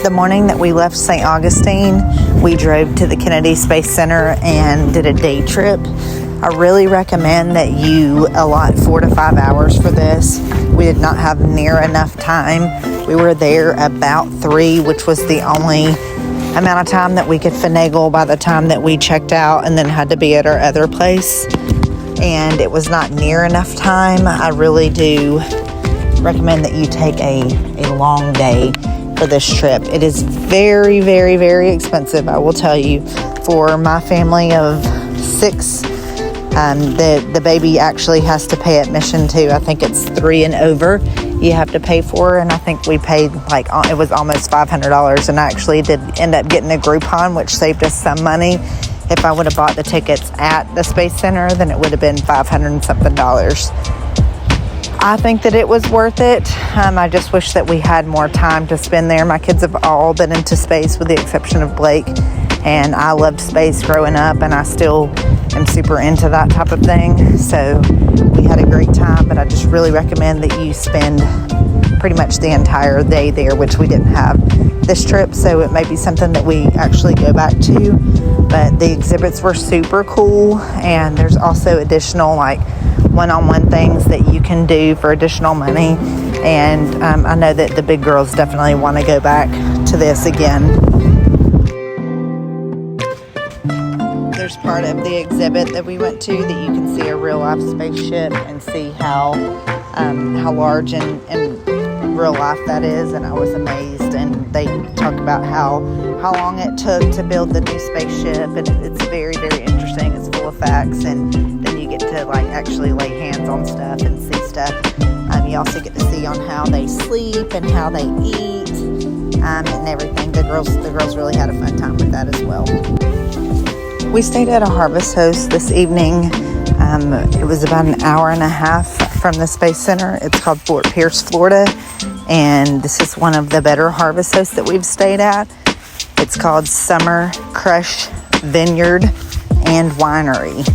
The morning that we left St. Augustine, we drove to the Kennedy Space Center and did a day trip. I really recommend that you allot 4 to 5 hours for this. We did not have near enough time. We were there about 3, which was the only amount of time that we could finagle by the time that we checked out and then had to be at our other place. And it was not near enough time. I really do recommend that you take a long day for this trip. It is very, very, very expensive, I will tell you. For my family of 6, the baby actually has to pay admission too. I think it's 3 and over you have to pay for, and I think we paid it was almost $500, and I actually did end up getting a Groupon, which saved us some money. If I would have bought the tickets at the Space Center, then it would have been $500 and something. I think that it was worth it. I just wish that we had more time to spend there. My kids have all been into space with the exception of Blake, and I loved space growing up, and I still am super into that type of thing. So we had a great time, but I just really recommend that you spend pretty much the entire day there, which we didn't have this trip, so it may be something that we actually go back to. But the exhibits were super cool, and there's also additional one-on-one things that you can do for additional money. And I know that the big girls definitely want to go back to this again. There's part of the exhibit that we went to that you can see a real-life spaceship and see how large and real life that is, and I was amazed. And they talk about how long it took to build the new spaceship, and it's very, very interesting. It's full of facts, and then you get to actually lay hands on stuff and see stuff. You also get to see on how they sleep and how they eat, and everything. The girls really had a fun time with that as well. We stayed at a Harvest Host this evening. It was about an hour and a half from the Space Center. It's called Fort Pierce, Florida, and this is one of the better Harvest Hosts that we've stayed at. It's called Summer Crush Vineyard and Winery.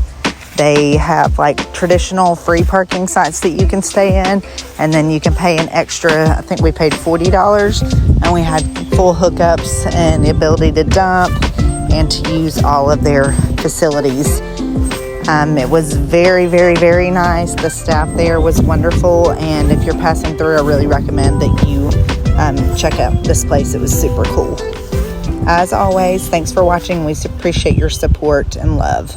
They have traditional free parking sites that you can stay in, and then you can pay an extra. I think we paid $40, and we had full hookups and the ability to dump and to use all of their facilities. It was very, very, very nice. The staff there was wonderful, and if you're passing through, I really recommend that you check out this place. It was super cool. As always, thanks for watching. We appreciate your support and love.